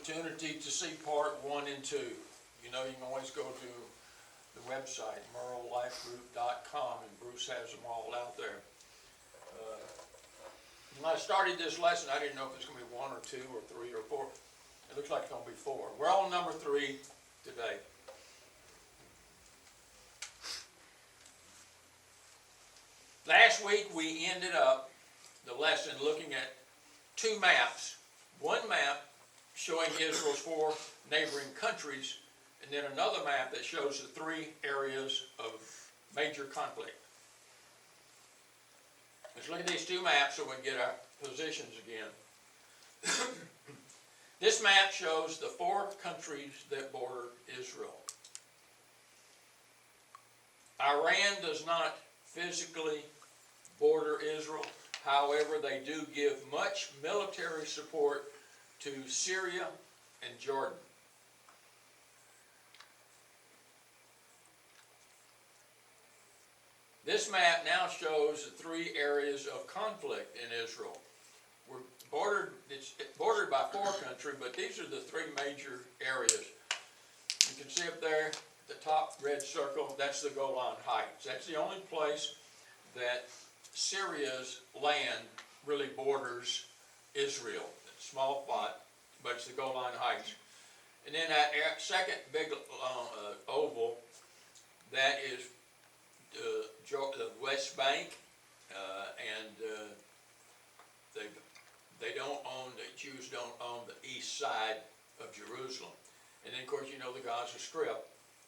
opportunity to see part 1 and 2. You know, you can always go to the website, merlelifegroup.com, and Bruce has them all out there. When I started this lesson, I didn't know if it was going to be 1 or 2 or 3 or 4. It looks like it's going to be 4. We're on number 3 today. Last week we ended up the lesson looking at 2 maps. One map showing Israel's 4 neighboring countries, and then another map that shows the 3 areas of major conflict. Let's look at these 2 maps so we can get our positions again. This map shows the 4 countries that border Israel. Iran does not physically border Israel. However, they do give much military support to Syria and Jordan. This map now shows the 3 areas of conflict in Israel. It's bordered by 4 countries, but these are the 3 major areas. You can see up there, the top red circle, that's the Golan Heights. That's the only place that Syria's land really borders Israel. It's a small spot, but it's the Golan Heights. And then that second big oval, that is the West Bank, and they don't own, the Jews don't own the east side of Jerusalem. And then, of course, you know the Gaza Strip,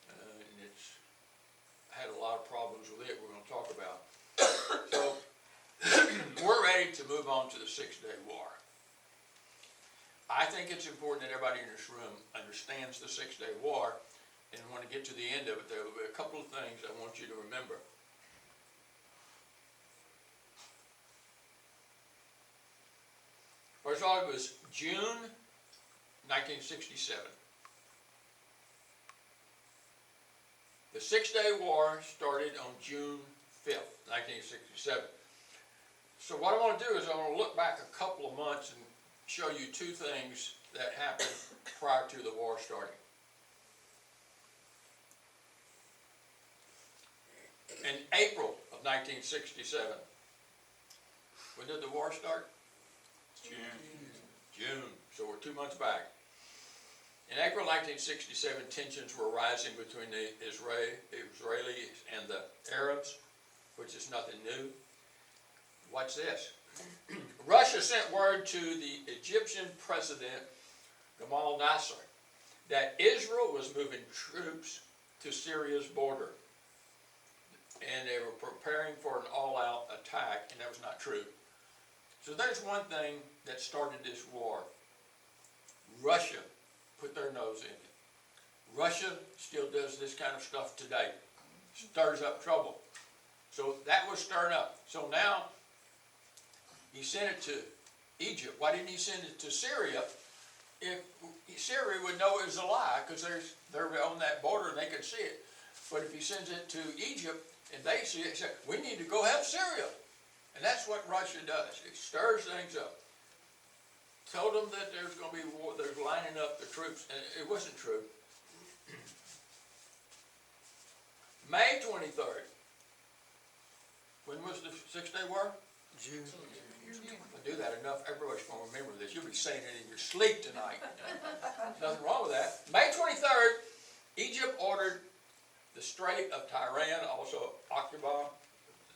and it's had a lot of problems with it we're going to talk about. So, we're ready to move on to the 6-day war. I think it's important that everybody in this room understands the 6-day war, and when we get to the end of it, there will be a couple of things I want you to remember. First of all, it was June 1967. The 6-day war started on June 5th, 1967. So what I want to do is I want to look back a couple of months and show you 2 things that happened prior to the war starting. In April of 1967, when did the war start? June. So we're 2 months back. In April 1967, tensions were rising between the Israelis and the Arabs, which is nothing new. Watch this. Russia sent word to the Egyptian president, Nassar, that Israel was moving troops to Syria's border, and they were preparing for an all-out attack, and that was not true. So there's one thing that started this war. Russia put their nose in it. Russia still does this kind of stuff today. Stirs up trouble. So that was stirred up. So now he sent it to Egypt. Why didn't he send it to Syria? If Syria would know it was a lie, because they're on that border and they can see it. But if he sends it to Egypt and they see it, they say, we need to go help Syria. And that's what Russia does. It stirs things up. Told them that there's going to be war, they're lining up the troops, and it wasn't true. May 23rd. When was the 6-day war? June. If I do that enough, everybody's going to remember this. You'll be saying it in your sleep tonight. Nothing wrong with that. May 23rd, Egypt ordered the strait of Tiran, also Aqaba,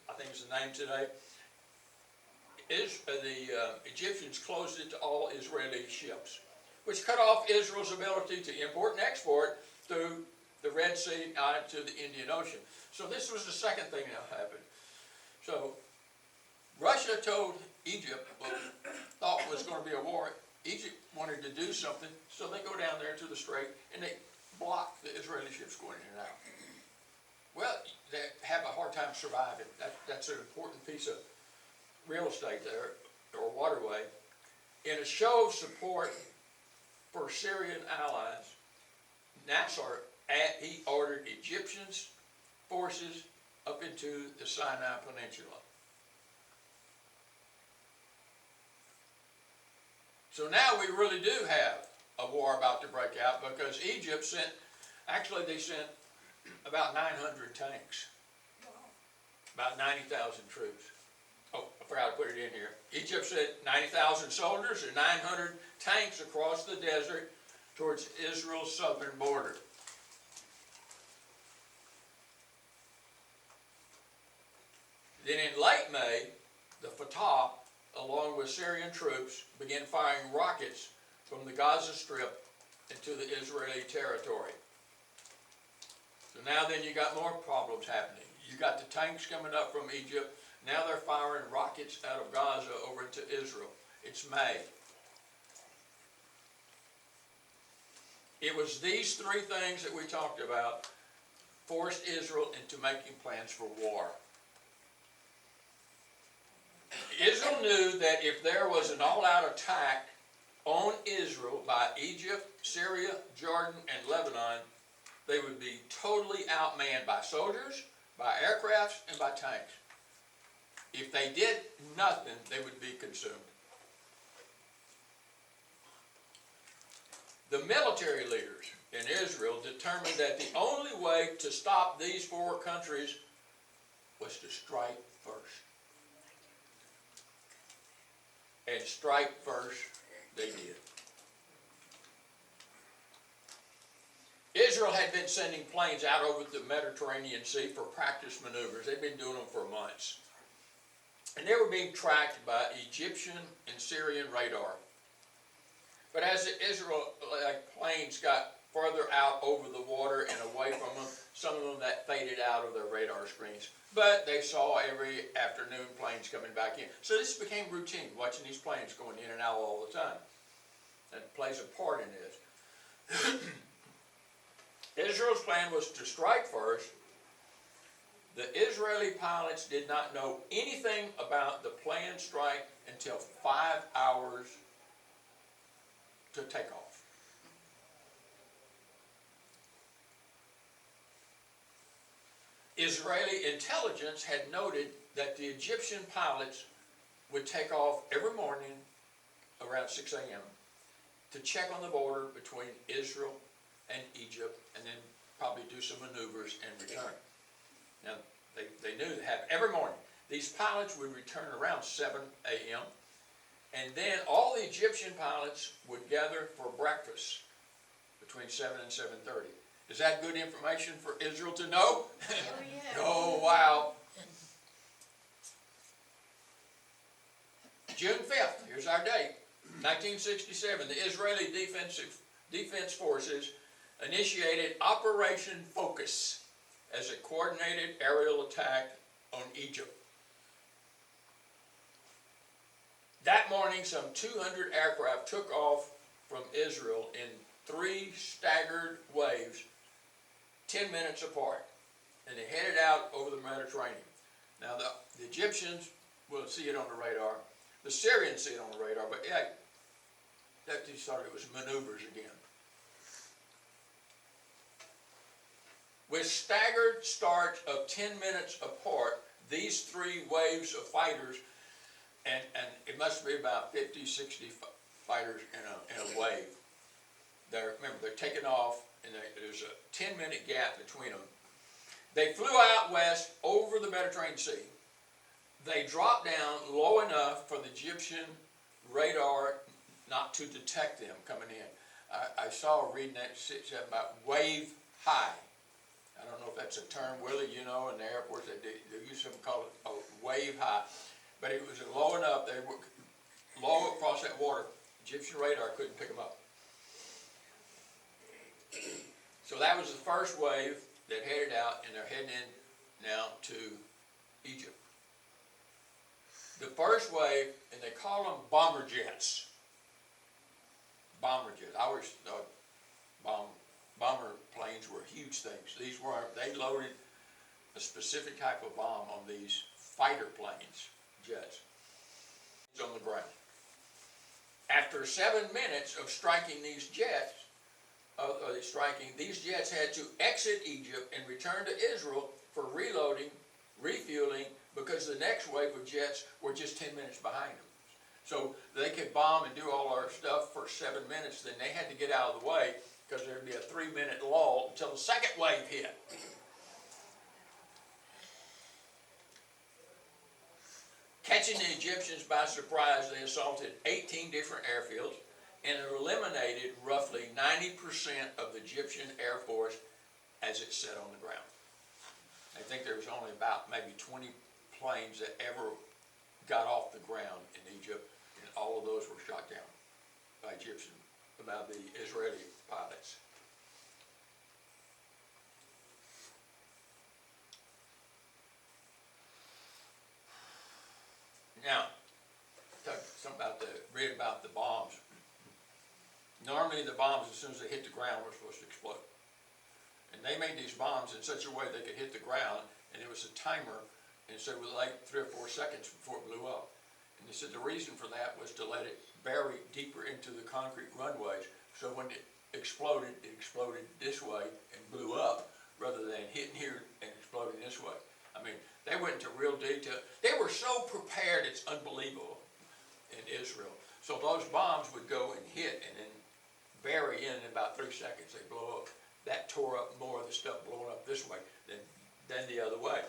I think is the name today. The Egyptians closed it to all Israeli ships, which cut off Israel's ability to import and export through the Red Sea out to the Indian Ocean. So this was the second thing that happened. So Russia told Egypt, thought it was going to be a war. Egypt wanted to do something, so they go down there to the strait and they block the Israeli ships going in and out. Well, they have a hard time surviving. That's an important piece of real estate there, or waterway. In a show of support for Syrian allies, Nassar, he ordered Egyptian forces up into the Sinai Peninsula. So now we really do have a war about to break out, because Egypt sent, actually they sent about 900 tanks, about 90,000 troops. Oh, I forgot to put it in here. Egypt sent 90,000 soldiers and 900 tanks across the desert towards Israel's southern border. Then in late May, the Fatah, along with Syrian troops, began firing rockets from the Gaza Strip into the Israeli territory. So now then you got more problems happening. You got the tanks coming up from Egypt. Now they're firing rockets out of Gaza over into Israel. It's May. It was these three things that we talked about forced Israel into making plans for war. Israel knew that if there was an all-out attack on Israel by Egypt, Syria, Jordan, and Lebanon, they would be totally outmanned by soldiers, by aircrafts, and by tanks. If they did nothing, they would be consumed. The military leaders in Israel determined that the only way to stop these four countries was to strike first. And strike first they did. Israel had been sending planes out over the Mediterranean Sea for practice maneuvers. They'd been doing them for months. And they were being tracked by Egyptian and Syrian radar. But as the Israelite planes got further out over the water and away from them, some of them that faded out of their radar screens. But they saw every afternoon planes coming back in. So this became routine, watching these planes going in and out all the time. That plays a part in this. Israel's plan was to strike first. The Israeli pilots did not know anything about the planned strike until 5 hours to take off. Israeli intelligence had noted that the Egyptian pilots would take off every morning around 6 a.m. to check on the border between Israel and Egypt, and then probably do some maneuvers and return. Now, they knew they had every morning. These pilots would return around 7 a.m., and then all the Egyptian pilots would gather for breakfast between 7 and 7:30. Is that good information for Israel to know? Oh, yeah. Oh, wow. June 5th, here's our date, 1967, the Israeli Defense Forces initiated Operation Focus as a coordinated aerial attack on Egypt. That morning, some 200 aircraft took off from Israel in 3 staggered waves, 10 minutes apart, and they headed out over the Mediterranean. Now, the Egyptians will see it on the radar. The Syrians see it on the radar, but yeah, that just thought it was maneuvers again. With staggered starts of 10 minutes apart, these 3 waves of fighters, and it must be about 50, 60 fighters in a wave. Remember, they're taking off, and there's a 10-minute gap between them. They flew out west over the Mediterranean Sea. They dropped down low enough for the Egyptian radar not to detect them coming in. I saw reading that it said about wave high. I don't know if that's a term, Willie, you know, in the airports they used to call it a wave high. But it was low enough, they were low across that water. Egyptian radar couldn't pick them up. So that was the first wave that headed out, and they're heading in now to Egypt. The first wave, and they call them bomber jets. Bomber jets. I always thought bomber planes were huge things. These weren't. They loaded a specific type of bomb on these fighter planes, jets. It's on the ground. After 7 minutes of striking these jets, these jets had to exit Egypt and return to Israel for reloading, refueling, because the next wave of jets were just 10 minutes behind them. So they could bomb and do all our stuff for 7 minutes, then they had to get out of the way because there'd be a 3-minute lull until the second wave hit. Catching the Egyptians by surprise, they assaulted 18 different airfields and eliminated roughly 90% of the Egyptian Air Force as it sat on the ground. I think there was only about maybe 20 planes that ever got off the ground in Egypt, and all of those were shot down by the Israeli pilots. Now, read about the bombs. Normally the bombs, as soon as they hit the ground, were supposed to explode. And they made these bombs in such a way they could hit the ground, and it was a timer, and so it was like 3 or 4 seconds before it blew up. And they said the reason for that was to let it bury deeper into the concrete runways, so when it exploded this way and blew up, rather than hitting here and exploding this way. I mean, they went into real detail. They were so prepared, it's unbelievable in Israel. So those bombs would go and hit and then bury in about 3 seconds, they blow up. That tore up more of the stuff blowing up this way than the other way.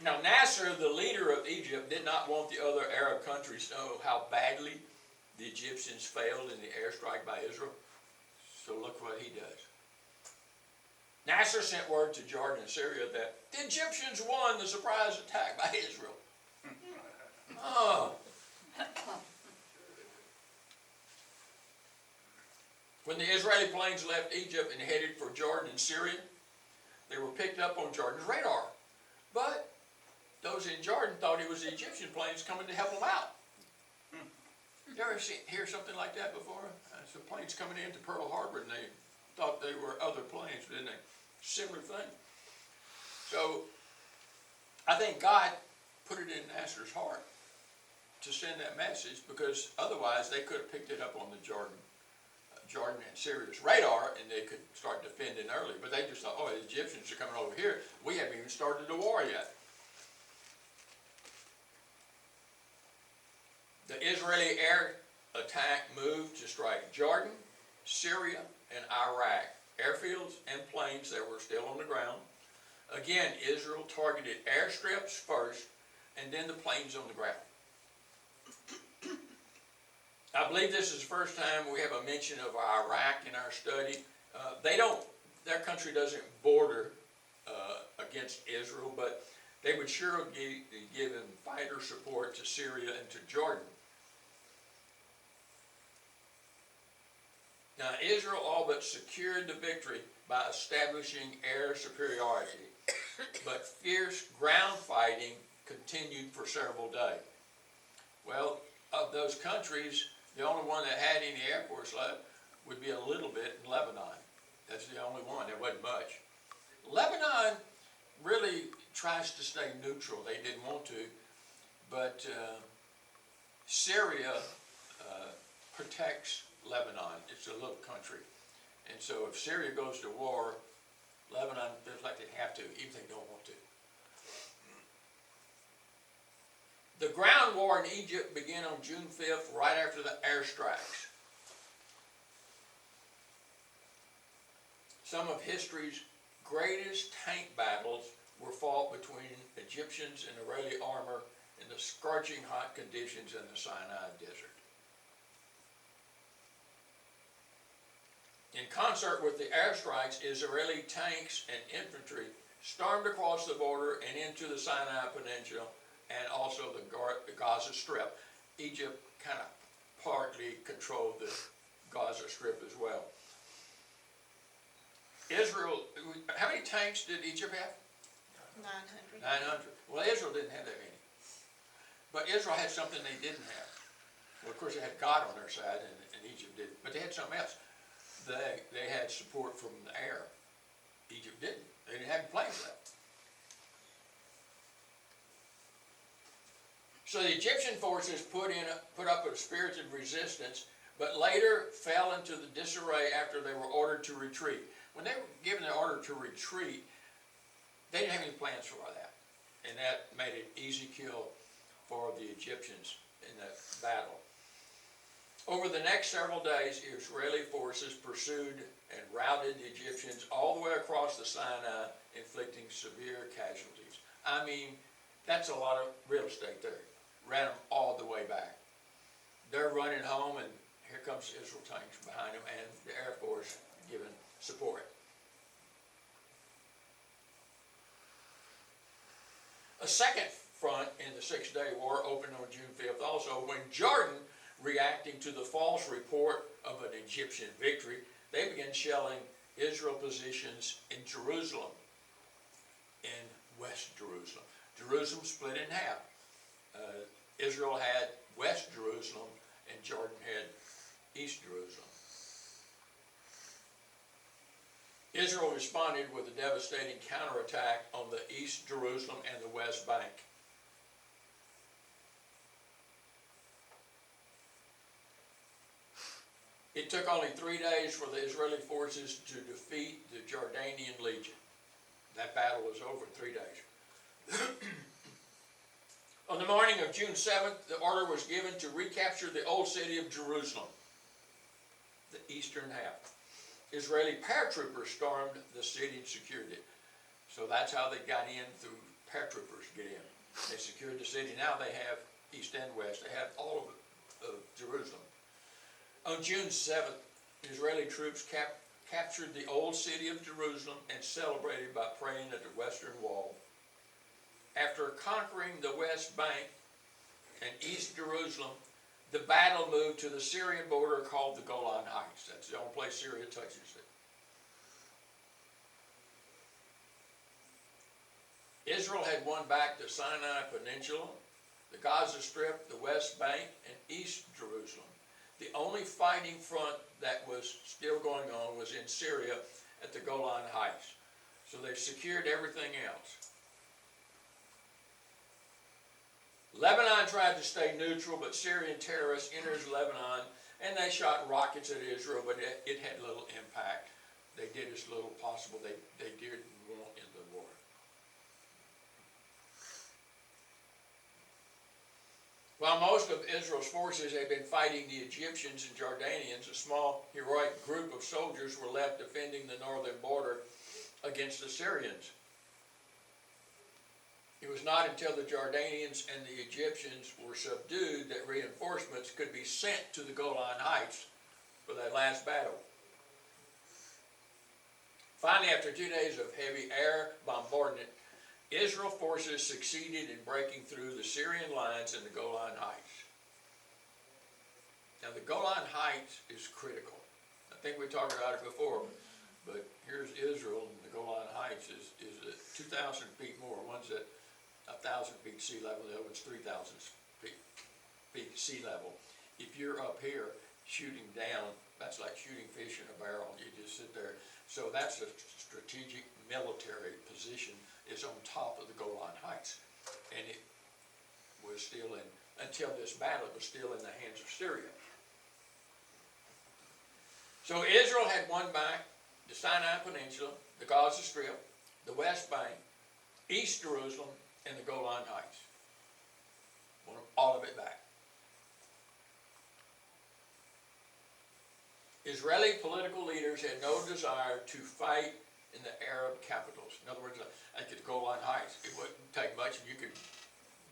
Now Nassar, the leader of Egypt, did not want the other Arab countries to know how badly the Egyptians failed in the airstrike by Israel. So look what he does. Nassar sent word to Jordan and Syria that the Egyptians won the surprise attack by Israel. Oh. When the Israeli planes left Egypt and headed for Jordan and Syria, they were picked up on Jordan's radar. But those in Jordan thought it was the Egyptian planes coming to help them out. You ever hear something like that before? Some planes coming into Pearl Harbor and they thought they were other planes, didn't they? Similar thing. So I think God put it in Nassar's heart to send that message, because otherwise they could have picked it up on the Jordan and Syria's radar, and they could start defending early. But they just thought, oh, the Egyptians are coming over here. We haven't even started the war yet. The Israeli air attack moved to strike Jordan, Syria, and Iraq, airfields and planes that were still on the ground. Again, Israel targeted airstrips first, and then the planes on the ground. I believe this is the first time we have a mention of Iraq in our study. Their country doesn't border against Israel, but they would sure be giving fighter support to Syria and to Jordan. Now, Israel all but secured the victory by establishing air superiority, but fierce ground fighting continued for several days. Well, of those countries, the only one that had any air force left would be a little bit in Lebanon. That's the only one. There wasn't much. Lebanon really tries to stay neutral. They didn't want to, but Syria protects Lebanon. It's a little country. And so if Syria goes to war, Lebanon feels like they have to, even if they don't want to. The ground war in Egypt began on June 5th, right after the airstrikes. Some of history's greatest tank battles were fought between Egyptians and Israeli armor in the scorching hot conditions in the Sinai Desert. In concert with the airstrikes, Israeli tanks and infantry stormed across the border and into the Sinai Peninsula and also the Gaza Strip. Egypt kind of partly controlled the Gaza Strip as well. Israel, how many tanks did Egypt have? 900. 900. Well, Israel didn't have that many. But Israel had something they didn't have. Well, of course, they had God on their side, and Egypt didn't. But they had something else. They had support from the air. Egypt didn't. They didn't have planes left. So the Egyptian forces put up a spirited resistance, but later fell into the disarray after they were ordered to retreat. When they were given the order to retreat, they didn't have any plans for that. And that made it easy kill for the Egyptians. in that battle. Over the next several days, Israeli forces pursued and routed the Egyptians all the way across the Sinai, inflicting severe casualties. I mean, that's a lot of real estate there. Ran them all the way back. They're running home, and here comes Israel tanks behind them, and the Air Force giving support. A second front in the Six-Day War opened on June 5th also, when Jordan, reacting to the false report of an Egyptian victory, they began shelling Israel positions in Jerusalem, in West Jerusalem. Jerusalem split in half. Israel had West Jerusalem, and Jordan had East Jerusalem. Israel responded with a devastating counterattack on the East Jerusalem and the West Bank. It took only 3 days for the Israeli forces to defeat the Jordanian legion. That battle was over in 3 days. On the morning of June 7th, the order was given to recapture the old city of Jerusalem, the eastern half. Israeli paratroopers stormed the city and secured it. So that's how they got in, through paratroopers get in. They secured the city. Now they have east and west. They have all of Jerusalem. On June 7th, Israeli troops captured the old city of Jerusalem and celebrated by praying at the western wall. After conquering the West Bank and East Jerusalem, the battle moved to the Syrian border called the Golan Heights. That's the only place Syria touches it. Israel had won back the Sinai Peninsula, the Gaza Strip, the West Bank, and East Jerusalem. The only fighting front that was still going on was in Syria at the Golan Heights. So they've secured everything else. Lebanon tried to stay neutral, but Syrian terrorists entered Lebanon, and they shot rockets at Israel, but it had little impact. They did as little possible. They didn't want in the war. While most of Israel's forces had been fighting the Egyptians and Jordanians, a small heroic group of soldiers were left defending the northern border against the Syrians. It was not until the Jordanians and the Egyptians were subdued that reinforcements could be sent to the Golan Heights for that last battle. Finally, after 2 days of heavy air bombardment, Israel forces succeeded in breaking through the Syrian lines in the Golan Heights. Now, the Golan Heights is critical. I think we talked about it before, but here's Israel, and the Golan Heights is 2,000 feet more. One's at 1,000 feet sea level, the other one's 3,000 feet sea level. If you're up here shooting down, that's like shooting fish in a barrel. You just sit there. So that's a strategic military position. It's on top of the Golan Heights. And it was still until this battle, it was still in the hands of Syria. So Israel had won back the Sinai Peninsula, the Gaza Strip, the West Bank, East Jerusalem, and the Golan Heights. Want all of it back. Israeli political leaders had no desire to fight in the Arab capitals. In other words, like at the Golan Heights, it wouldn't take much.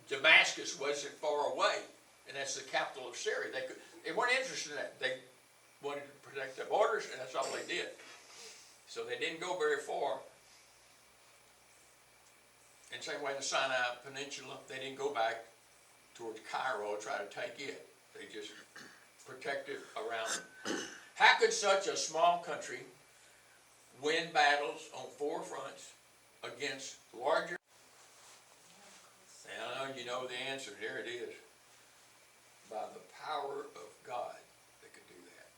Damascus wasn't far away, and that's the capital of Syria. They weren't interested in that. They wanted to protect their borders, and that's all they did. So they didn't go very far. And same way in the Sinai Peninsula, they didn't go back towards Cairo and try to take it. They just protected around them. How could such a small country win battles on 4 fronts against larger? And you know the answer. There it is. By the power of God, they could do that.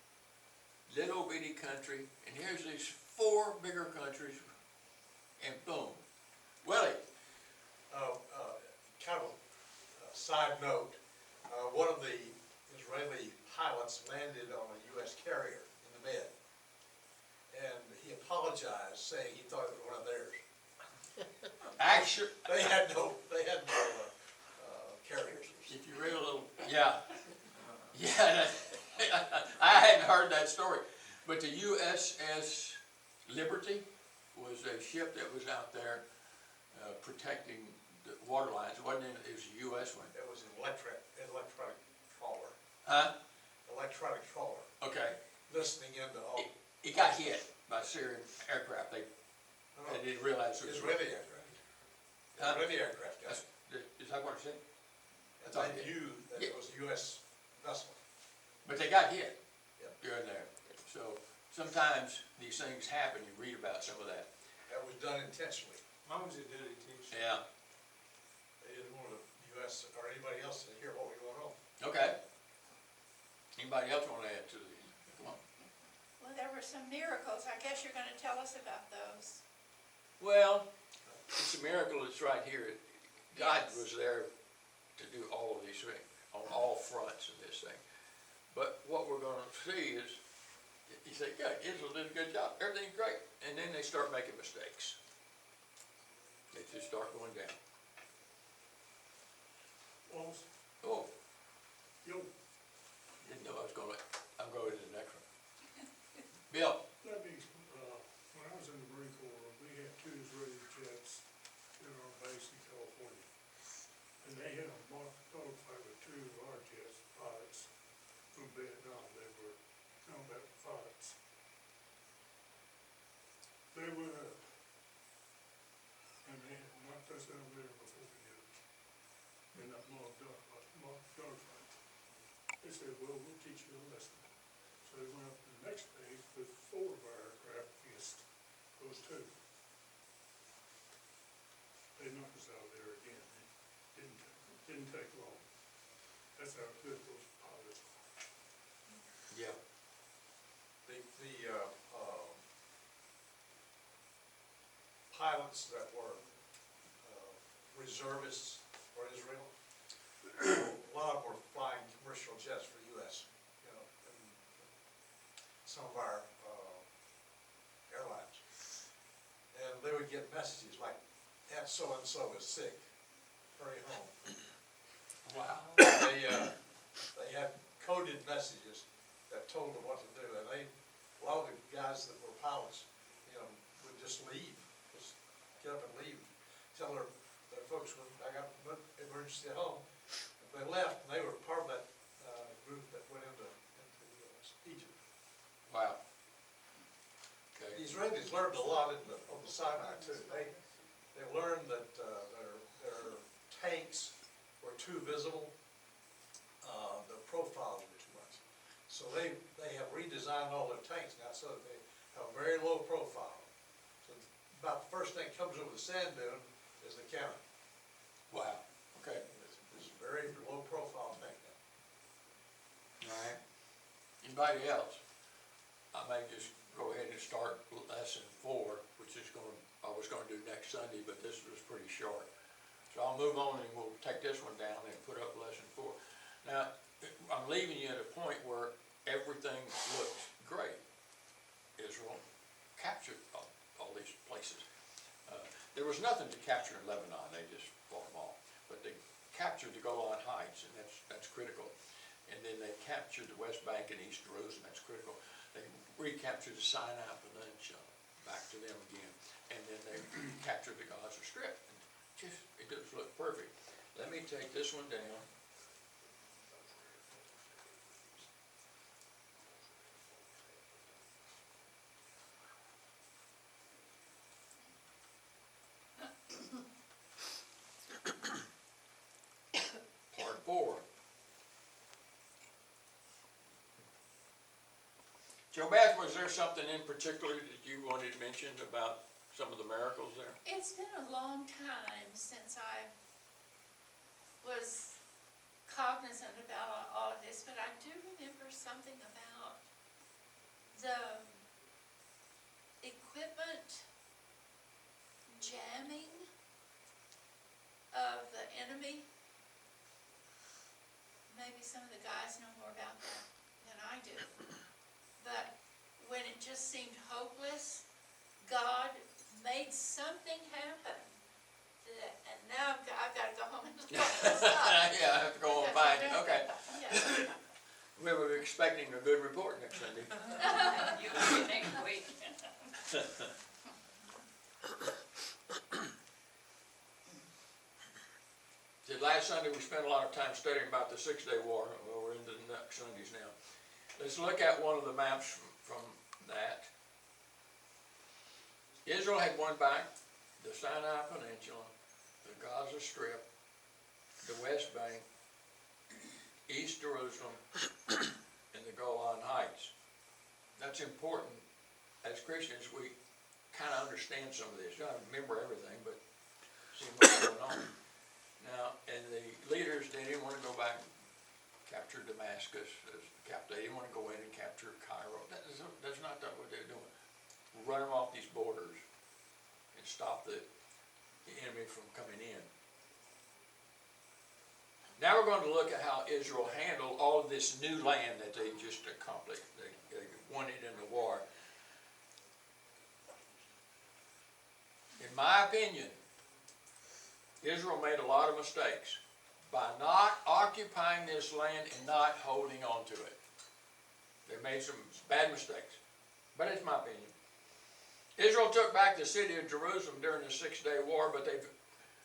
Little bitty country, and here's these 4 bigger countries, and boom. Willie. Kind of a side note, one of the Israeli pilots landed on a U.S. carrier in the bed, and he apologized, saying he thought it was one of theirs. Actually, They had no carriers. if you read a little Yeah, yeah, I hadn't heard that story, but the USS Liberty was a ship that was out there protecting the water lines, wasn't it? It was a US one. It was an electronic trawler, Huh? electronic trawler, Okay. listening into all. It got hit by Syrian aircraft. They didn't realize it was. Israeli aircraft. Huh? Israeli aircraft, yes. Is that what it said? And they knew that it was a US vessel. But they got hit Yep. during there. So sometimes these things happen. You read about some of that. That was done intentionally. As long as it did it, teach. Yeah. They didn't want the US or anybody else to hear what was going on. Okay. Anybody else want to add to the? Come on. Well, there were some miracles. I guess you're gonna tell us about those. Well, it's a miracle. It's right here. God Yes. was there to do all of these things on all fronts of this thing. But what we're going to see is, you say, God, Israel did a good job. Everything's great. And then they start making mistakes. They just start going down. Oh, Yo, didn't know I was going to, I'm going to the next one. Bill, that means, when I was in the Marine Corps, we had 2 Israeli jets in our base in California. And they had a mock dogfight with 2 of our jets, pilots from Vietnam. They were combat pilots. They went up, and they had knocked us down there before we did it. In that mock dogfight. They said, well, we'll teach you a lesson. So they went up to the next phase with 4 of our aircraft against those 2. They knocked us out of there again. It didn't take long. That's how good those pilots are. yeah, The pilots that were reservists for Israel, a lot of them were flying commercial jets for US, you know, and some of our airlines. And they would get messages like, Aunt so-and-so is sick, hurry home. wow. They had coded messages that told them what to do, and a lot of the guys that were pilots, you know, would just leave, just get up and leave, tell their folks, I got an emergency at home. If they left, they were part of that group that went into Egypt. Wow. The Okay. Israelis learned a lot on the Sinai too. They learned that their tanks were too visible, the profiles were too much. So they have redesigned all their tanks now so that they have a very low profile. So about the first thing that comes over the sand dune is the cannon. Wow. Okay. It's a very low profile tank now. All right. Anybody else? I may just go ahead and start lesson 4, which is I was going to do next Sunday, but this was pretty short. So I'll move on and we'll take this one down and put up lesson 4. Now, I'm leaving you at a point where everything looks great. Israel captured all these places. There was nothing to capture in Lebanon. They just bought them all. But they captured the Golan Heights, and that's critical. And then they captured the West Bank and East Jerusalem. That's critical. They recaptured the Sinai Peninsula, back to them again. And then they captured the Gaza Strip. It just looked perfect. Let me take this one down. Part 4. Joe Beth, was there something in particular that you wanted to mention about some of the miracles there? It's been a long time since I was cognizant about all of this, but I do remember something about the equipment jamming of the enemy. Maybe some of the guys know more about that than I do. But when it just seemed hopeless, God made something happen And now I've got to go home and look at this stuff. Yeah, I have to go and Because find I it, don't- okay. Yeah. We were expecting a good report next Sunday. You will be next week. See, last Sunday, we spent a lot of time studying about the Six-Day War. Well, we're into the next Sundays now. Let's look at one of the maps from that. Israel had won back the Sinai Peninsula, the Gaza Strip, the West Bank, East Jerusalem, and the Golan Heights. That's important. As Christians, we kind of understand some of this. You don't remember everything, but see what's going on. Now, and the leaders, they didn't want to go back and capture Damascus as the capital. They didn't want to go in and capture Cairo. That's not what they're doing. Run them off these borders and stop the enemy from coming in. Now we're going to look at how Israel handled all of this new land that they just accomplished. They won it in the war. In my opinion, Israel made a lot of mistakes by not occupying this land and not holding on to it. They made some bad mistakes, but it's my opinion. Israel took back the city of Jerusalem during the Six-Day War, but they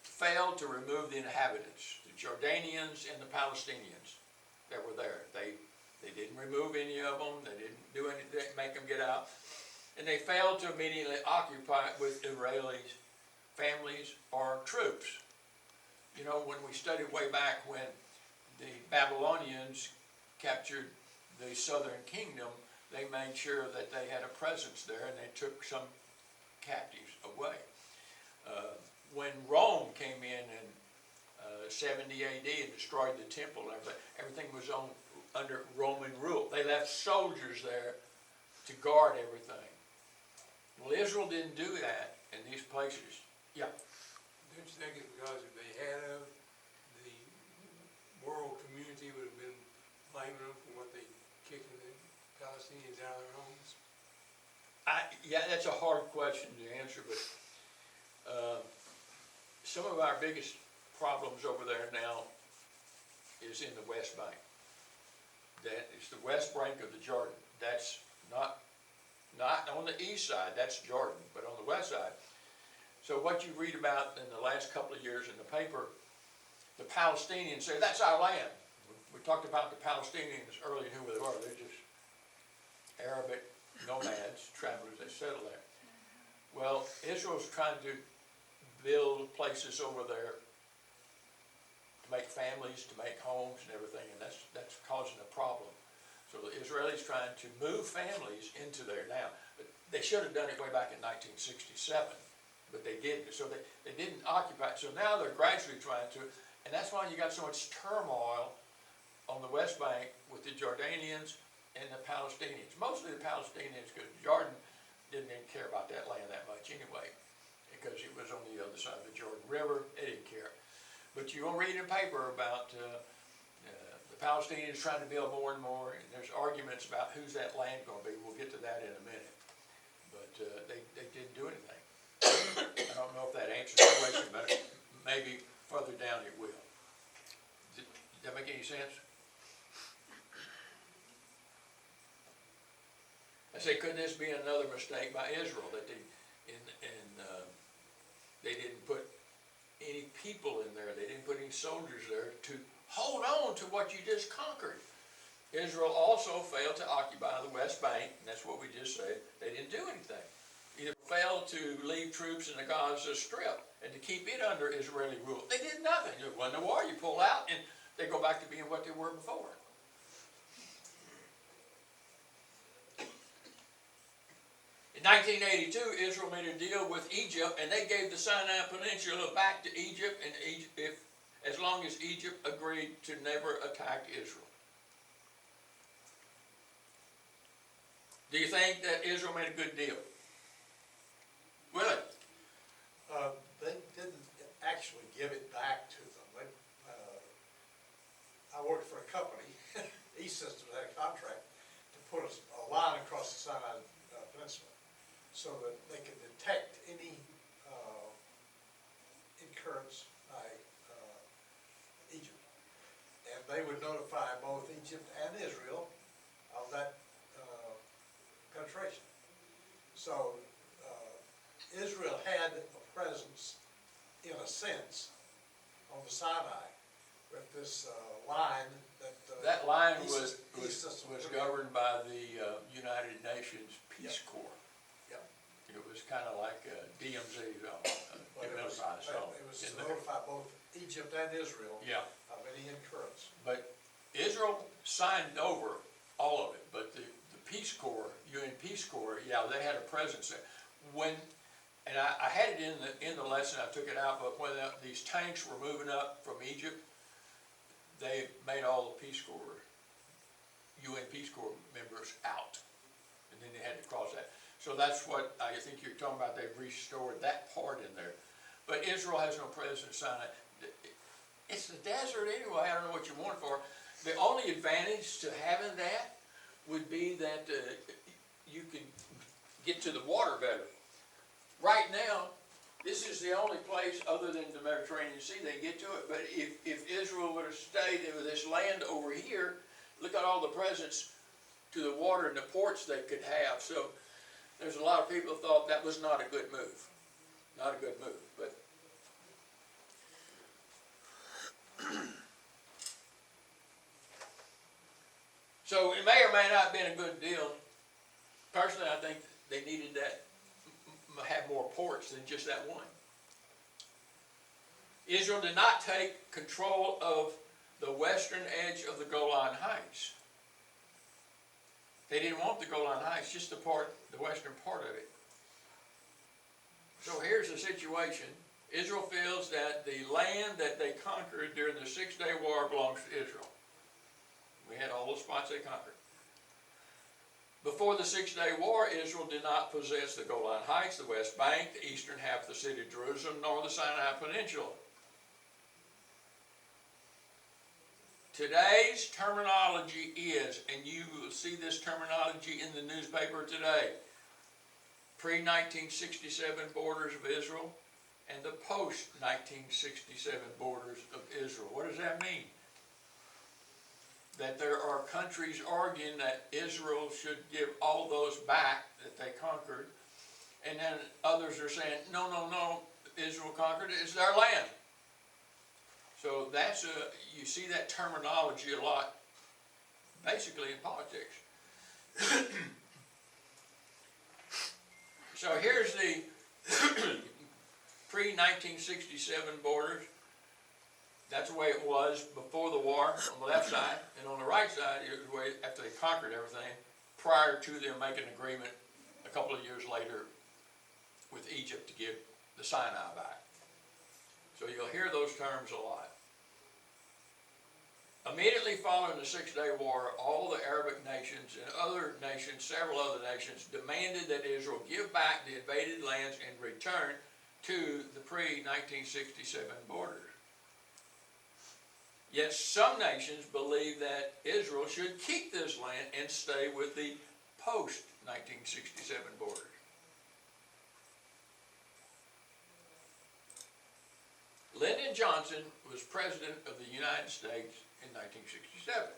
failed to remove the inhabitants, the Jordanians and the Palestinians that were there. They didn't remove any of them. They didn't do anything, make them get out. And they failed to immediately occupy it with Israelis, families, or troops. You know, when we studied way back when the Babylonians captured the southern kingdom, they made sure that they had a presence there and they took some captives away. When Rome came in 70 AD and destroyed the temple, everything was under Roman rule. They left soldiers there to guard everything. Well, Israel didn't do that in these places. Yeah. Don't you think it's because if they had of, the world community would have been blaming them for what they kicked the Palestinians out of their homes? Yeah, that's a hard question to answer, but some of our biggest problems over there now is in the West Bank. That is the West Bank of the Jordan. That's not on the east side, that's Jordan, but on the west side. So what you read about in the last couple of years in the paper, the Palestinians say, that's our land. We talked about the Palestinians earlier and who they were. They're just Arabic nomads, travelers that settle there. Well, Israel's trying to build places over there to make families, to make homes and everything, and that's causing a problem. So the Israelis trying to move families into there now. But they should have done it way back in 1967, but they didn't. So they didn't occupy it. So now they're gradually trying to, and that's why you got so much turmoil on the West Bank with the Jordanians and the Palestinians. Mostly the Palestinians, because Jordan didn't even care about that land that much anyway, because it was on the other side of the Jordan River. They didn't care. But you're going to read in the paper about the Palestinians trying to build more and more, and there's arguments about whose that land going to be. We'll get to that in a minute. But they didn't do anything. I don't know if that answers the question, but maybe further down it will. Does that make any sense? I say, could this be another mistake by Israel that they didn't put any people in there, they didn't put any soldiers there to hold on to what you just conquered. Israel also failed to occupy the West Bank, and that's what we just said. They didn't do anything. Either failed to leave troops in the Gaza Strip and to keep it under Israeli rule. They did nothing. You win the war, you pull out, and they go back to being what they were before. In 1982, Israel made a deal with Egypt, and they gave the Sinai Peninsula back to Egypt, and as long as Egypt agreed to never attack Israel. Do you think that Israel made a good deal? Really? They didn't actually give it back to them. I worked for a company, E-Systems had a contract to put a line across the Sinai Peninsula so that they could detect any incursion So, Israel had a presence, in a sense, on the Sinai, with this line that. That line east- was east of- governed by the United Nations Peace Corps. Yep. It was kind of like DMZ, But it was unified zone to in there. notify both Egypt and Israel Yeah, of any incurrence. but Israel signed over all of it, but the Peace Corps, UN Peace Corps, yeah, they had a presence there. When, and I had it in the lesson, I took it out, but when these tanks were moving up from Egypt, they made all the Peace Corps, UN Peace Corps members out, and then they had to cross that. So that's what I think you're talking about, they've restored that part in there. But Israel has no presence in Sinai. It's the desert anyway, I don't know what you want it for. The only advantage to having that would be that you can get to the water better. Right now, this is the only place other than the Mediterranean Sea they can get to it. But if Israel would have stayed with this land over here, look at all the presents to the water and the ports they could have. So there's a lot of people who thought that was not a good move. Not a good move, but so it may or may not have been a good deal. Personally, I think they needed that, have more ports than just that one. Israel did not take control of the western edge of the Golan Heights. They didn't want the Golan Heights, just the western part of it. So here's the situation. Israel feels that the land that they conquered during the 6-day war belongs to Israel. We had all those spots they conquered. Before the 6-day war, Israel did not possess the Golan Heights, the West Bank, the eastern half of the city of Jerusalem, nor the Sinai Peninsula. Today's terminology is, and you will see this terminology in the newspaper today, pre-1967 borders of Israel and the post-1967 borders of Israel. What does that mean? That there are countries arguing that Israel should give all those back that they conquered, and then others are saying, no, no, no, Israel conquered it, it's their land. So that's you see that terminology a lot, basically in politics. So here's the pre-1967 borders. That's the way it was before the war on the left side, and on the right side, it was the way after they conquered everything, prior to them making an agreement a couple of years later with Egypt to give the Sinai back. So you'll hear those terms a lot. Immediately following the 6-day war, all the Arabic nations and other nations, several other nations, demanded that Israel give back the invaded lands and return to the pre-1967 borders. Yet some nations believe that Israel should keep this land and stay with the post-1967 borders. Lyndon Johnson was President of the United States in 1967.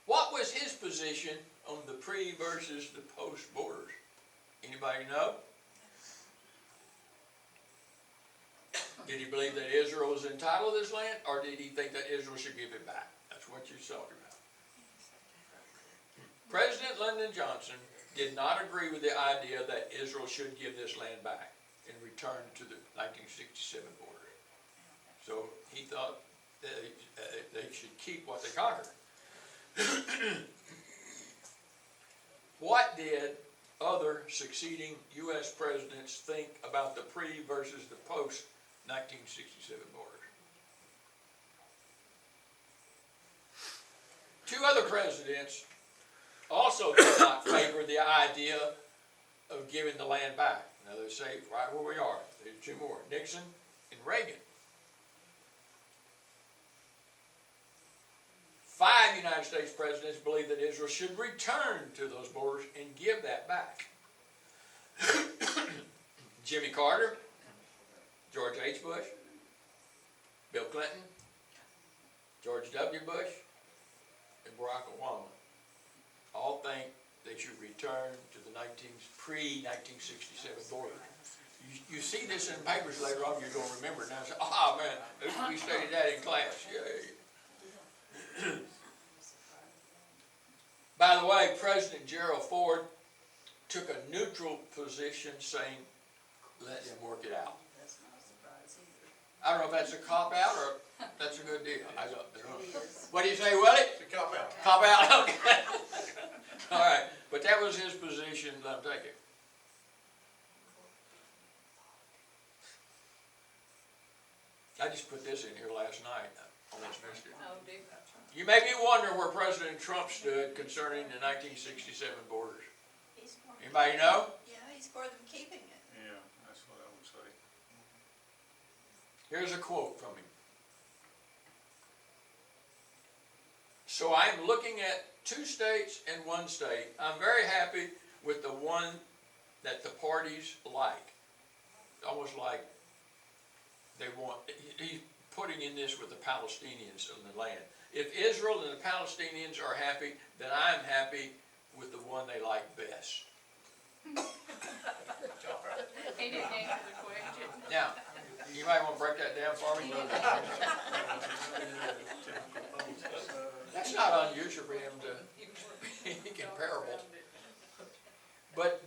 What was his position on the pre versus the post borders? Anybody know? Did he believe that Israel was entitled to this land, or did he think that Israel should give it back? That's what you're talking about. President Lyndon Johnson did not agree with the idea that Israel should give this land back and return to the 1967 border. So he thought they should keep what they conquered. What did other succeeding U.S. presidents think about the pre versus the post 1967 borders? Two other presidents also did not favor the idea of giving the land back. Now they say right where we are. There's two more, Nixon and Reagan. 5 United States presidents believe that Israel should return to those borders and give that back. Jimmy Carter, George H. Bush, Bill Clinton, George W. Bush, and Barack Obama all think they should return to the pre-1967 border. You see this in papers later on, you're gonna remember it now, say, ah, man, we studied that in class, yay. By the way, President Gerald Ford took a neutral position saying, let them work it out. That's not a surprise either. I don't know if that's a cop-out or that's a good deal, I don't know. What do you say, Willie? It's a cop-out. Cop-out, okay. All right, but that was his position, let him take it. I just put this in here last night, I almost missed it. Oh, dear. You make me wonder where President Trump stood concerning the 1967 borders. He's for, Anybody know? yeah, he's for them keeping it. Yeah, that's what I would say. Here's a quote from him. So I'm looking at 2 states and 1 state. I'm very happy with the one that the parties like. Almost like they want, he's putting in this with the Palestinians on the land. If Israel and the Palestinians are happy, then I'm happy with the one they like best. He didn't answer the question. Now, you might want to break that down for me. That's not unusual for him to be comparable. But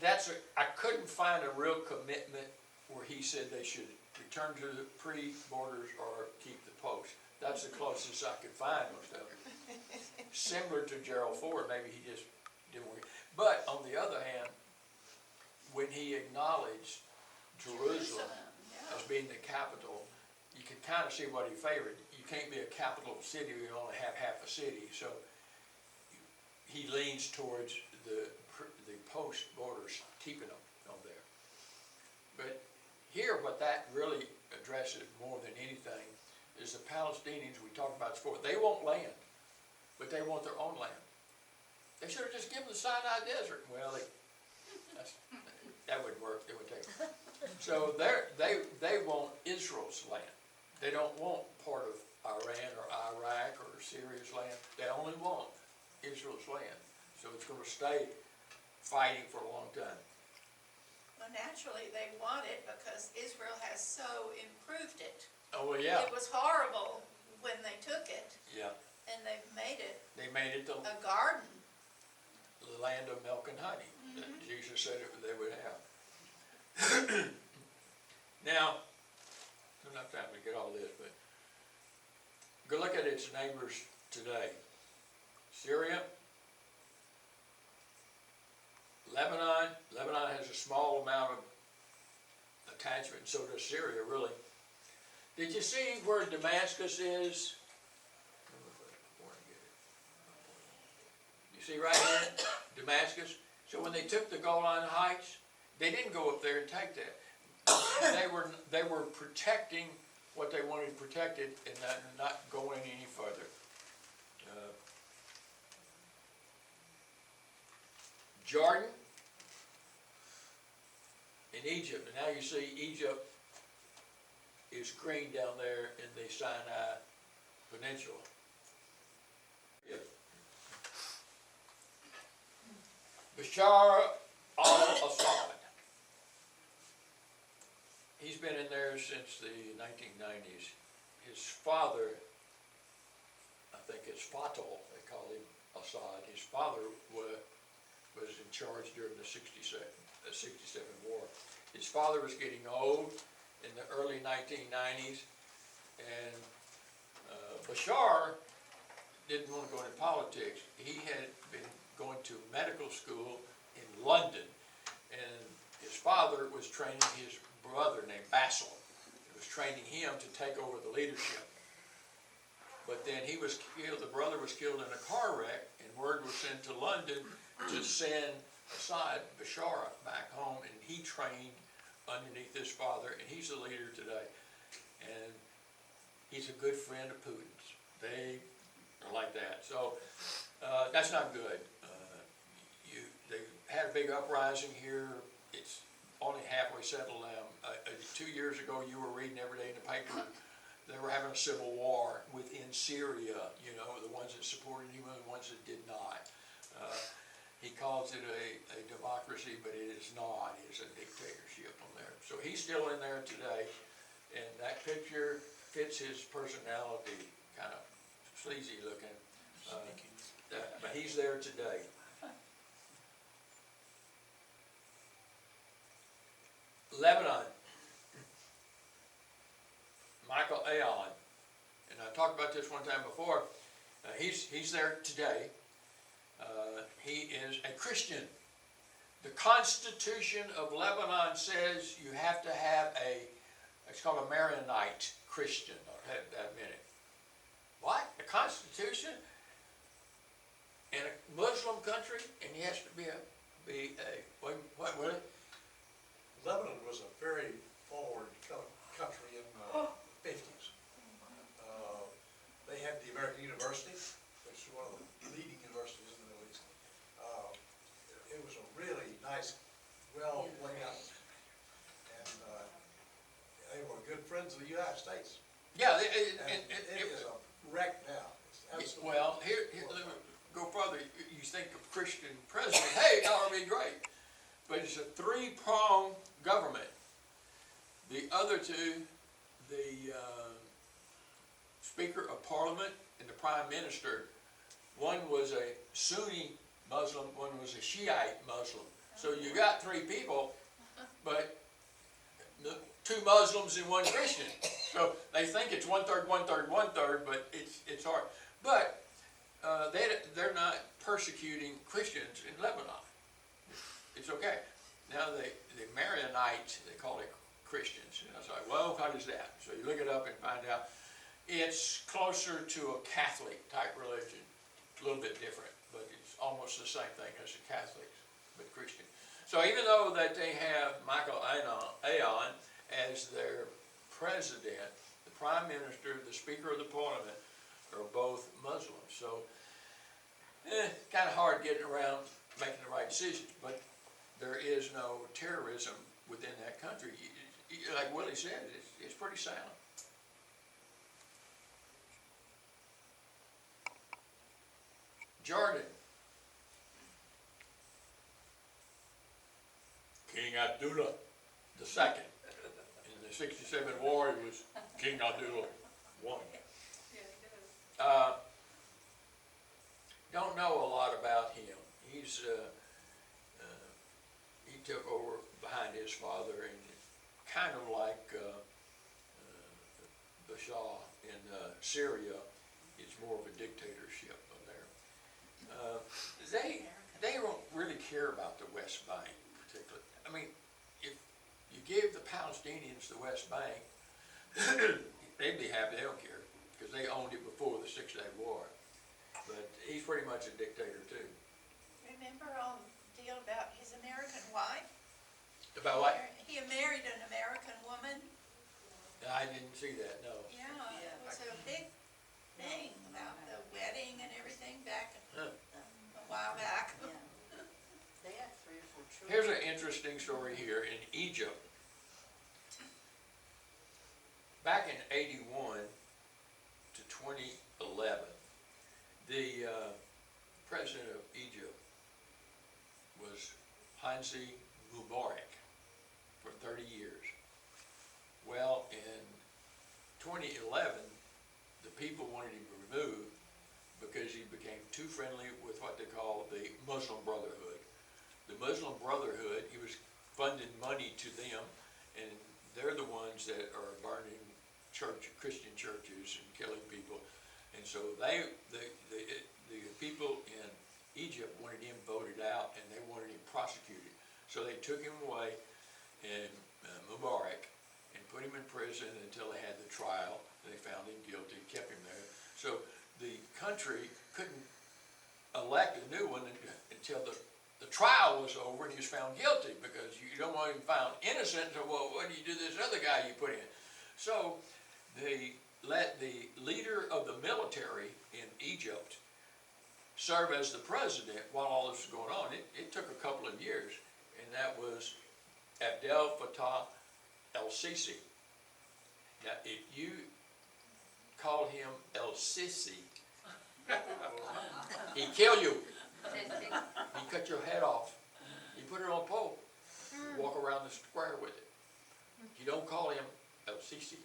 I couldn't find a real commitment where he said they should return to the pre-borders or keep the post. That's the closest I could find most of it. Similar to Gerald Ford, maybe he just didn't want to. But on the other hand, when he acknowledged Jerusalem as being the capital, you could kind of see what he favored. You can't be a capital city when you only have half a city, so he leans towards the post borders, keeping them on there. But here, what that really addresses more than anything is the Palestinians, we talked about this before, they want land, but they want their own land. They should have just given the Sinai Desert. Well, that wouldn't work, it would take. So they want Israel's land. They don't want part of Iran or Iraq or Syria's land. They only want Israel's land. So it's going to stay fighting for a long time. Well, naturally, they want it because Israel has so improved it. Oh, well, yeah. It was horrible when they took it, Yeah. and they've made it They made it the garden. land of milk and honey that Jesus said they would have. Now, I don't have time to get all this, but go look at its neighbors today. Syria, Lebanon. Lebanon has a small amount of attachment, so does Syria, really. Did you see where Damascus is? You see right here, Damascus? So when they took the Golan Heights, they didn't go up there and take that. They were protecting what they wanted protected and not going any further. Jordan and Egypt. And now you see Egypt is green down there in the Sinai Peninsula. Yep. Bashar al-Assad. He's been in there since the 1990s. His father, I think it's Fatah, they call him Assad. His father was in charge during the 67 war. His father was getting old in the early 1990s, and Bashar didn't want to go into politics. He had been going to medical school in London, and his father was training his brother named Basil. He was training him to take over the leadership. But then he was killed, the brother was killed in a car wreck, and word was sent to London to send Assad, Bashar, back home, and he trained underneath his father, and he's the leader today. And he's a good friend of Putin's. They are like that. So that's not good. They had a big uprising here. It's only halfway settled now. 2 years ago, you were reading every day in the paper, they were having a civil war within Syria, you know, the ones that supported him and the ones that did not. He calls it a democracy, but it is not. It's a dictatorship on there. So he's still in there today, and that picture fits his personality, kind of sleazy looking. But he's there today. Lebanon. Michael Aon, and I talked about this one time before. He's there today. He is a Christian. The Constitution of Lebanon says you have to have it's called a Maronite Christian. I'll have that a minute. What? The Constitution? In a Muslim country, and he has to be a what will it? Lebanon was a very forward country in the 50s. They had the American University, which is one of the leading universities in the Middle East. It was a really nice, well laid out, and they were good friends of the United States. Yeah, And it is a wreck now. It's absolutely. well, here let me go further. You think of Christian president, hey, that would be great. But it's a three-pronged government. The other two, the Speaker of Parliament and the Prime Minister, one was a Sunni Muslim, one was a Shiite Muslim. So you got three people, but two Muslims and one Christian. So they think it's 1/3, 1/3, 1/3, but it's hard. But they're not persecuting Christians in Lebanon. It's okay. Now the Maronites, they call it Christians. And I was like, well, how does that? So you look it up and find out. It's closer to a Catholic type religion. It's a little bit different, but it's almost the same thing as the Catholics, but Christian. So even though that they have Michael Aoun as their president, the Prime Minister, the Speaker of the Parliament are both Muslims. So kind of hard getting around making the right decisions, but there is no terrorism within that country. Like Willie said, it's pretty sound. Jordan. King Abdullah II. In the 67 war, he was King Abdullah I. Yeah, he does. Don't know a lot about him. He's he took over behind his father, and kind of like Bashar in Syria, it's more of a dictatorship on there. They don't really care about the West Bank particularly. I mean, if you give the Palestinians the West Bank, they'd be happy. They don't care because they owned it before the 6 Day War. But he's pretty much a dictator too. Remember the deal about his American wife? About what? He married an American woman. I didn't see that, no. Yeah, it was a big thing about the wedding and everything back a while back. They had 3 or 4 children. Here's an interesting story here in Egypt. Back in 81 to 2011, the president of Egypt was Hosni Mubarak for 30 years. Well, in 2011, the people wanted him removed because he became too friendly with what they call the Muslim Brotherhood. The Muslim Brotherhood, he was funding money to them, and they're the ones that are burning Christian churches and killing people. And so the people in Egypt wanted him voted out, and they wanted him prosecuted. So they took him away, and Mubarak, and put him in prison until they had the trial. They found him guilty, kept him there. So the country couldn't elect a new one until the trial was over and he was found guilty, because you don't want him found innocent. So, well, what do you do to this other guy you put in? So they let the leader of the military in Egypt serve as the president while all this was going on. It took a couple of years, and that was Abdel Fattah el-Sisi. Now, if you call him El-Sisi, he'd kill you. He cut your head off. You put it on a pole. Walk around the square with it. You don't call him LCC.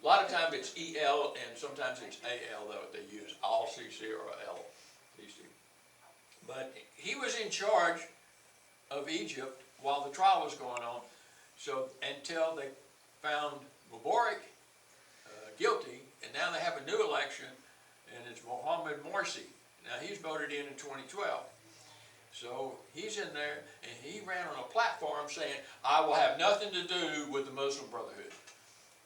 A lot of times it's EL and sometimes it's AL though they use, all CC or LCC. But he was in charge of Egypt while the trial was going on. So until they found Mubarak guilty, and now they have a new election, and it's Mohammed Morsi. Now he's voted in 2012. So he's in there, and he ran on a platform saying, I will have nothing to do with the Muslim Brotherhood.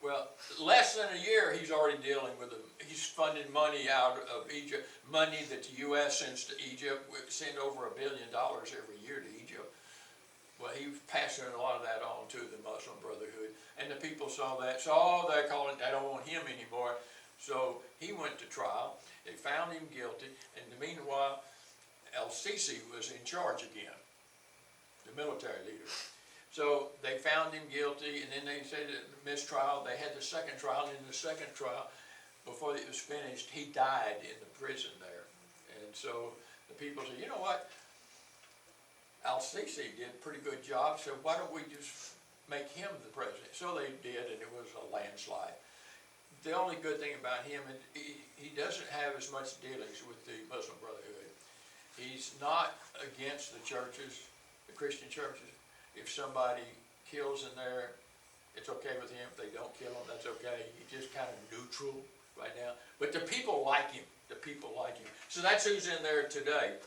Well, less than a year, he's already dealing with them. He's funding money out of Egypt, money that the U.S. sends to Egypt. We send over $1 billion every year to Egypt. Well, he was passing a lot of that on to the Muslim Brotherhood. And the people saw that, so they don't want him anymore. So he went to trial. They found him guilty. And meanwhile, El-Sisi was in charge again, the military leader. So they found him guilty, and then they said that mistrial. They had the second trial, and in the second trial, before it was finished, he died in the prison there. And so the people said, you know what? Al-Sisi did a pretty good job, so why don't we just make him the president? So they did, and it was a landslide. The only good thing about him, he doesn't have as much dealings with the Muslim Brotherhood. He's not against the churches, the Christian churches. If somebody kills in there, it's okay with him. If they don't kill him, that's okay. He's just kind of neutral right now. But the people like him. The people like him. So that's who's in there today.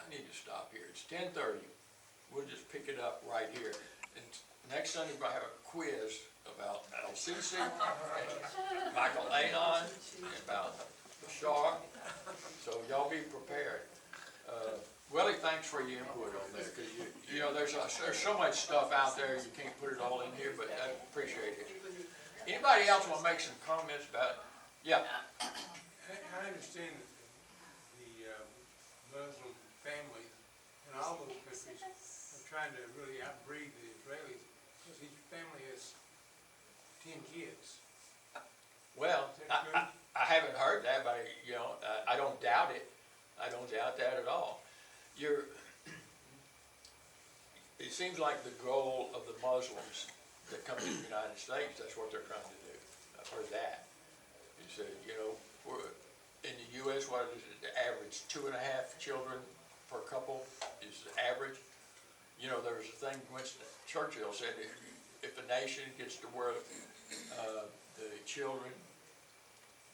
I need to stop here. It's 10:30. We'll just pick it up right here. And next Sunday, we're going to have a quiz about El-Sisi, Michael Anon, and about Bashar. So y'all be prepared. Willie, thanks for your input on that, because you know there's so much stuff out there you can't put it all in here, but I appreciate it. Anybody else want to make some comments about it? Yeah. I understand that the Muslim families in all those countries are trying to really outbreed the Israelis, because each family has 10 kids. Well, I haven't heard that, but you know, I don't doubt it. I don't doubt that at all. It seems like the goal of the Muslims that come to the United States, that's what they're trying to do. I've heard that. You say, you know, in the U.S., what is it, the average 2.5 children per couple is the average. You know, there was a thing Winston Churchill said, if a nation gets to where the children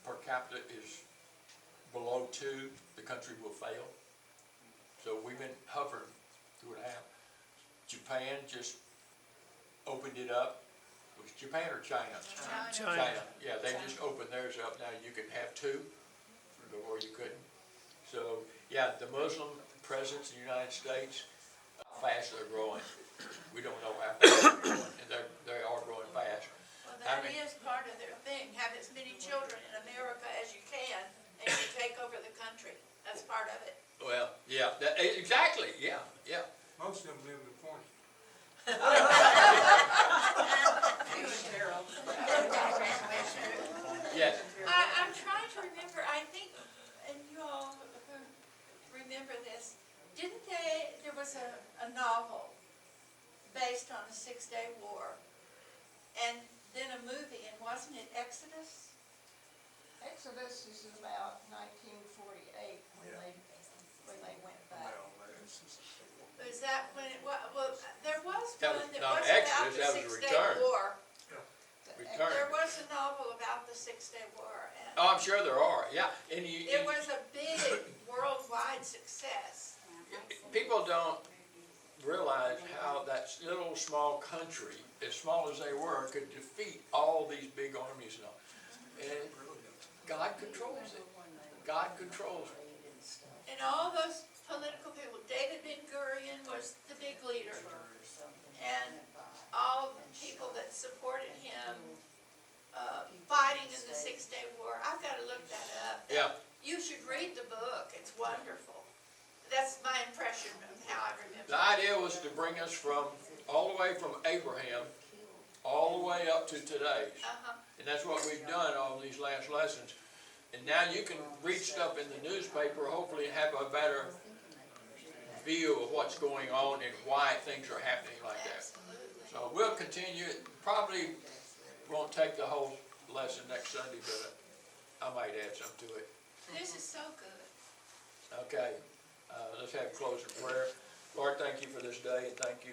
per capita is below 2, the country will fail. So we've been hovering 2.5. Japan just opened it up. Was it Japan or China? China. Yeah, they just opened theirs up. Now you can have 2 before you couldn't. So yeah, the Muslim presence in the United States, how fast they're growing. We don't know how fast they're growing, and they are growing fast. Well, that is part of their thing. Have as many children in America as you can, and you take over the country. That's part of it. Well, yeah, exactly. Yeah. Most of them live in Point. Yes. I'm trying to remember, I think, and you all remember this, didn't there was a novel based on the 6-Day War, and then a movie, and wasn't it Exodus? Exodus is about 1948 when they went back. Was that when it was, well, there was That one was that not was about Exodus, the that was 6-Day Return. War. Return. There was a novel about the 6-Day War, and Oh, I'm sure there are. Yeah, and it was a big worldwide success. people don't realize how that little small country, as small as they were, could defeat all these big armies and all. And God controls it. God controls it. And all those political people, David Ben-Gurion was the big leader, and all the people that supported him fighting in the 6-Day War. I've got to look that up. Yeah. You should read the book. It's wonderful. That's my impression of how I remember The it. idea was to bring us from all the way from Abraham all the way up to today's. Uh-huh. And that's what we've done all these last lessons. And now you can read stuff in the newspaper, hopefully have a better view of what's going on and why things are happening like that. Absolutely. So we'll continue. It probably won't take the whole lesson next Sunday, but I might add something to it. This is so good. Okay, let's have closing prayer. Lord, thank you for this day, and thank you